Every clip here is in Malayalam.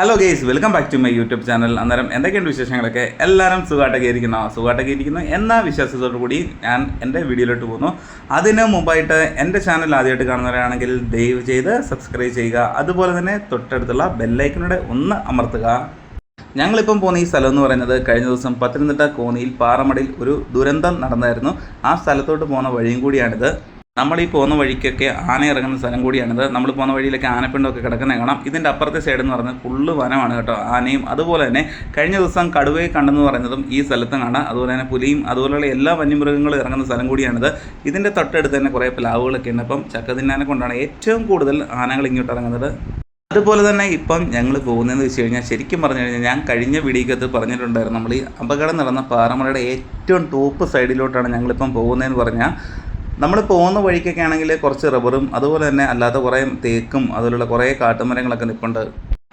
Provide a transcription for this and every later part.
Hello guys, welcome back to my YouTube channel. അന്നേരം എന്തൊക്കെയുണ്ട് വിശേഷങ്ങളൊക്കെ? എല്ലാവരും സുഖമായിട്ടൊക്കെ ഇരിക്കുന്നു എന്ന വിശ്വാസത്തോടു കൂടി ഞാൻ എൻ്റെ വീഡിയോയിലോട്ട് പോകുന്നു. അതിന് മുമ്പായിട്ട് എൻ്റെ ചാനൽ ആദ്യമായിട്ട് കാണുന്നവരാണെങ്കിൽ ദയവ് ചെയ്ത് സബ്സ്ക്രൈബ് ചെയ്യുക. അതുപോലെ തന്നെ തൊട്ടടുത്തുള്ള ബെല്ലൈക്കനോടെ ഒന്ന് അമർത്തുക. ഞങ്ങളിപ്പം പോകുന്ന ഈ സ്ഥലം എന്ന് പറയുന്നത് കഴിഞ്ഞ ദിവസം പത്തനംതിട്ട കോന്നിയിൽ പാറമടയിൽ ഒരു ദുരന്തം നടന്നായിരുന്നു. ആ സ്ഥലത്തോട്ട് പോകുന്ന വഴിയും കൂടിയാണിത്. നമ്മൾ ഈ പോകുന്ന വഴിക്കൊക്കെ ആന ഇറങ്ങുന്ന സ്ഥലം കൂടിയാണിത്. നമ്മൾ പോകുന്ന വഴിയിലൊക്കെ ആനപ്പിണ്ടമൊക്കെ കിടക്കുന്ന കാണാം. ഇതിൻ്റെ അപ്പുറത്തെ സൈഡ് എന്ന് പറഞ്ഞാൽ ഫുള്ള് വനമാണ് കേട്ടോ. ആനയും അതുപോലെ തന്നെ കഴിഞ്ഞ ദിവസം കടുവയെ കണ്ടെന്ന് പറയുന്നതും ഈ സ്ഥലത്തും കാണാം. അതുപോലെ തന്നെ പുലിയും അതുപോലെയുള്ള എല്ലാ വന്യമൃഗങ്ങളും ഇറങ്ങുന്ന സ്ഥലം കൂടിയാണിത്. ഇതിൻ്റെ തൊട്ടടുത്ത് തന്നെ കുറേ പ്ലാവുകളൊക്കെ ഉണ്ട്. അപ്പം ചക്ക തിന്നാനെ കൊണ്ടാണ് ഏറ്റവും കൂടുതൽ ആനകൾ ഇങ്ങോട്ട് ഇറങ്ങുന്നത്. അതുപോലെ തന്നെ ഇപ്പം ഞങ്ങൾ പോകുന്നതെന്ന് വെച്ച് കഴിഞ്ഞാൽ, ശരിക്കും പറഞ്ഞു കഴിഞ്ഞാൽ ഞാൻ കഴിഞ്ഞ വീഡിയോക്കകത്ത് പറഞ്ഞിട്ടുണ്ടായിരുന്നു, നമ്മൾ ഈ അപകടം നടന്ന പാറമലയുടെ ഏറ്റവും ടോപ്പ് സൈഡിലോട്ടാണ് ഞങ്ങളിപ്പം പോകുന്നതെന്ന് പറഞ്ഞാൽ. നമ്മൾ പോകുന്ന വഴിക്കൊക്കെ ആണെങ്കിൽ കുറച്ച് റബ്ബറും അതുപോലെ തന്നെ അല്ലാത്ത കുറേ തേക്കും അതുപോലുള്ള കുറേ കാട്ടുമരങ്ങളൊക്കെ നിൽപ്പുണ്ട്.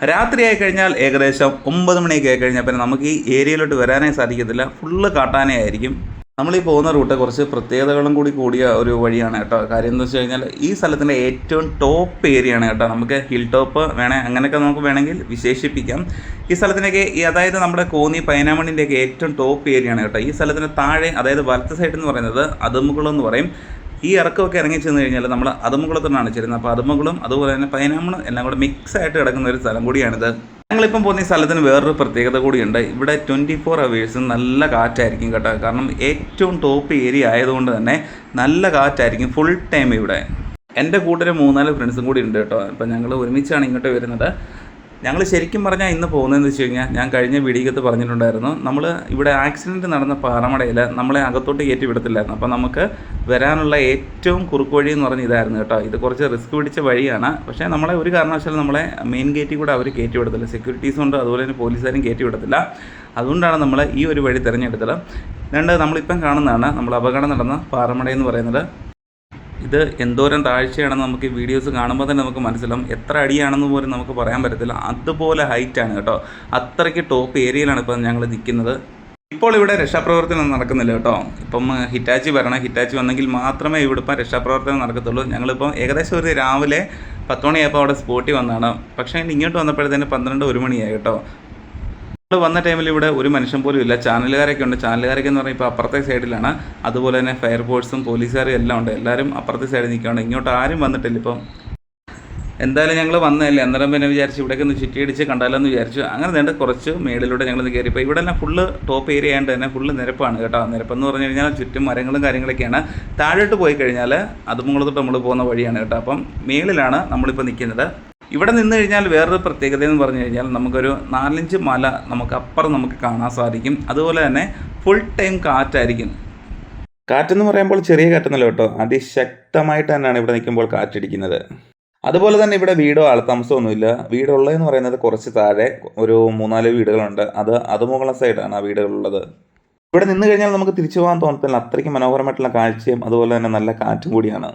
രാത്രിയായി കഴിഞ്ഞാൽ ഏകദേശം 9 മണിയൊക്കെ ആയി കഴിഞ്ഞാൽ പിന്നെ നമുക്ക് ഈ ഏരിയയിലോട്ട് വരാനേ സാധിക്കത്തില്ല. ഫുള്ള് കാട്ടാനയായിരിക്കും. നമ്മളീ പോകുന്ന റൂട്ട് കുറച്ച് പ്രത്യേകതകളും കൂടിയ ഒരു വഴിയാണ് കേട്ടോ. കാര്യം എന്ന് വെച്ച് കഴിഞ്ഞാൽ ഈ സ്ഥലത്തിൻ്റെ ഏറ്റവും ടോപ്പ് ഏരിയയാണ് കേട്ടോ. നമുക്ക് ഹിൽ ടോപ്പ് അങ്ങനെയൊക്കെ നമുക്ക് വേണമെങ്കിൽ വിശേഷിപ്പിക്കാം. ഈ സ്ഥലത്തിൻ്റെയൊക്കെ അതായത് നമ്മുടെ കോന്നി പൈനാമണിൻ്റെയൊക്കെ ഏറ്റവും ടോപ്പ് ഏരിയയാണ് കേട്ടോ. ഈ സ്ഥലത്തിന് താഴെ, അതായത് വലത്ത് സൈഡ് എന്ന് പറയുന്നത് അതുമുകുളം എന്ന് പറയും. ഈ ഇറക്കമൊക്കെ ഇറങ്ങി ചെന്ന് കഴിഞ്ഞാൽ നമ്മൾ അതുമുകുളത്തിനാണ് ചേരുന്നത്. അപ്പോൾ അതുമുകുളം അതുപോലെ തന്നെ പൈനാമണും എല്ലാം കൂടെ മിക്സ് ആയിട്ട് കിടക്കുന്ന ഒരു സ്ഥലം കൂടിയാണിത്. ഞങ്ങളിപ്പം പോകുന്ന ഈ സ്ഥലത്തിന് വേറൊരു പ്രത്യേകത കൂടിയുണ്ട്. ഇവിടെ 24 hours നല്ല കാറ്റായിരിക്കും കേട്ടോ. കാരണം ഏറ്റവും ടോപ്പ് ഏരിയ ആയതുകൊണ്ട് തന്നെ നല്ല കാറ്റായിരിക്കും ഫുൾ ടൈം ഇവിടെ. എൻ്റെ കൂട്ടര് 3-4 ഫ്രണ്ട്സും കൂടി ഉണ്ട് കേട്ടോ. അപ്പം ഞങ്ങൾ ഒരുമിച്ചാണ് ഇങ്ങോട്ട് വരുന്നത്. ഞങ്ങൾ ശരിക്കും പറഞ്ഞാൽ ഇന്ന് പോകുന്നതെന്ന് വെച്ച് കഴിഞ്ഞാൽ, ഞാൻ കഴിഞ്ഞ വീഡിയോക്കകത്ത് പറഞ്ഞിട്ടുണ്ടായിരുന്നു, നമ്മൾ ഇവിടെ ആക്സിഡൻറ്റ് നടന്ന പാറമടയിൽ നമ്മളെ അകത്തോട്ട് കയറ്റി വിടത്തില്ലായിരുന്നു. അപ്പോൾ നമുക്ക് വരാനുള്ള ഏറ്റവും കുറുക്ക് വഴി എന്ന് പറഞ്ഞ് ഇതായിരുന്നു കേട്ടോ. ഇത് കുറച്ച് റിസ്ക് പിടിച്ച വഴിയാണ്. പക്ഷേ നമ്മളെ ഒരു കാരണവശാലും നമ്മളെ മെയിൻ ഗേറ്റിൽ കൂടെ അവർ കയറ്റി വിടത്തില്ല. സെക്യൂരിറ്റീസും ഉണ്ട്, അതുപോലെ തന്നെ പോലീസുകാരും കയറ്റി വിടത്തില്ല. അതുകൊണ്ടാണ് നമ്മൾ ഈ ഒരു വഴി തിരഞ്ഞെടുത്തത്. നമ്മളിപ്പം കാണുന്നതാണ് നമ്മൾ അപകടം നടന്ന പാറമട എന്ന് പറയുന്നത്. ഇത് എന്തോരം താഴ്ചയാണെന്ന് നമുക്ക് വീഡിയോസ് കാണുമ്പോൾ തന്നെ നമുക്ക് മനസ്സിലാവും. എത്ര അടിയാണെന്ന് പോലും നമുക്ക് പറയാൻ പറ്റത്തില്ല. അതുപോലെ ഹൈറ്റാണ് കേട്ടോ. അത്രയ്ക്ക് ടോപ്പ് ഏരിയയിലാണ് ഇപ്പം ഞങ്ങൾ നിൽക്കുന്നത്. ഇപ്പോൾ ഇവിടെ രക്ഷാപ്രവർത്തനം നടക്കുന്നില്ല കേട്ടോ. ഇപ്പം ഹിറ്റാച്ചി വരണം. ഹിറ്റാച്ചി വന്നെങ്കിൽ മാത്രമേ ഇവിടെ ഇപ്പം രക്ഷാപ്രവർത്തനം നടക്കത്തുള്ളൂ. ഞങ്ങളിപ്പം ഏകദേശം ഒരു രാവിലെ 10 മണിയായപ്പോൾ അവിടെ സ്പോട്ടിൽ വന്നതാണ്. പക്ഷേ ഇങ്ങോട്ട് വന്നപ്പോഴത്തേന് 12-1 മണിയായി കേട്ടോ. നമ്മൾ വന്ന ടൈമിൽ ഇവിടെ ഒരു മനുഷ്യൻ പോലും ഇല്ല. ചാനലുകാരൊക്കെ ഉണ്ട്. ചാനലുകാരൊക്കെ എന്ന് പറഞ്ഞാൽ ഇപ്പോൾ അപ്പുറത്തെ സൈഡിലാണ്. അതുപോലെ തന്നെ ഫയർഫോഴ്സും പോലീസുകാരും എല്ലാം ഉണ്ട്. എല്ലാവരും അപ്പുറത്തെ സൈഡിൽ നിൽക്കുകയാണ്. ഇങ്ങോട്ട് ആരും വന്നിട്ടില്ല. ഇപ്പം എന്തായാലും ഞങ്ങൾ വന്നതല്ലേ, അന്നേരം പിന്നെ വിചാരിച്ചു ഇവിടേക്ക് ഒന്ന് ചുറ്റിയടിച്ച് കണ്ടാലോ എന്ന് വിചാരിച്ചു. അങ്ങനെ നേണ്ട കുറച്ച് മേളിലൂടെ ഞങ്ങൾ കയറി. ഇപ്പോൾ ഇവിടെ എല്ലാം ഫുള്ള് ടോപ്പ് ഏരിയ ആയതുകൊണ്ട് തന്നെ ഫുള്ള് നിരപ്പാണ് കേട്ടോ. നിരപ്പെന്ന് പറഞ്ഞു കഴിഞ്ഞാൽ ചുറ്റും മരങ്ങളും കാര്യങ്ങളൊക്കെയാണ്. താഴോട്ട് പോയി കഴിഞ്ഞാൽ അതുമുകളത്തോട്ട് നമ്മൾ പോകുന്ന വഴിയാണ് കേട്ടോ. അപ്പം മേളിലാണ് നമ്മളിപ്പോൾ നിൽക്കുന്നത്. ഇവിടെ നിന്ന് കഴിഞ്ഞാൽ വേറൊരു പ്രത്യേകത എന്ന് പറഞ്ഞു കഴിഞ്ഞാൽ, നമുക്കൊരു 4-5 മല നമുക്ക് അപ്പുറം നമുക്ക് കാണാൻ സാധിക്കും. അതുപോലെ തന്നെ ഫുൾ ടൈം കാറ്റായിരിക്കും. കാറ്റെന്ന് പറയുമ്പോൾ ചെറിയ കാറ്റൊന്നുമല്ല കേട്ടോ, അതിശക്തമായിട്ട് തന്നെയാണ് ഇവിടെ നിൽക്കുമ്പോൾ കാറ്റടിക്കുന്നത്. അതുപോലെ തന്നെ ഇവിടെ വീടോ ആൾത്താമസമൊന്നുമില്ല. വീടുള്ളതെന്ന് പറയുന്നത് കുറച്ച് താഴെ ഒരു 3-4 വീടുകളുണ്ട്. അതുമുകളം സൈഡാണ് ആ വീടുകളുള്ളത്. ഇവിടെ നിന്ന് കഴിഞ്ഞാൽ നമുക്ക് തിരിച്ചു പോകാൻ തോന്നത്തില്ല. അത്രയ്ക്ക് മനോഹരമായിട്ടുള്ള കാഴ്ചയും അതുപോലെ തന്നെ നല്ല കാറ്റും കൂടിയാണ്.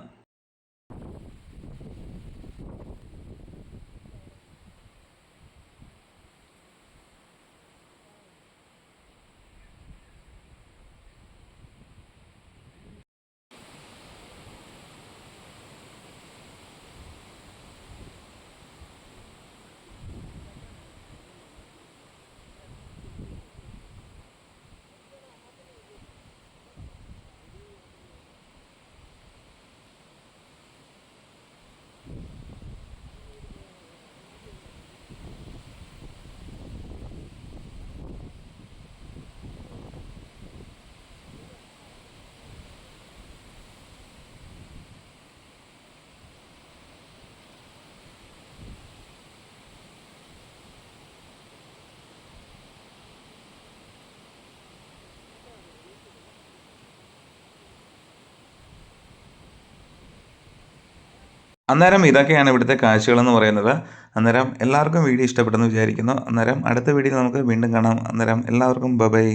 അന്നേരം ഇതൊക്കെയാണ് ഇവിടുത്തെ കാഴ്ചകളെന്ന് പറയുന്നത്. അന്നേരം എല്ലാവർക്കും വീഡിയോ ഇഷ്ടപ്പെട്ടെന്ന് വിചാരിക്കുന്നു. അന്നേരം അടുത്ത വീഡിയോയിൽ നമുക്ക് വീണ്ടും കാണാം. അന്നേരം എല്ലാവർക്കും ബൈ.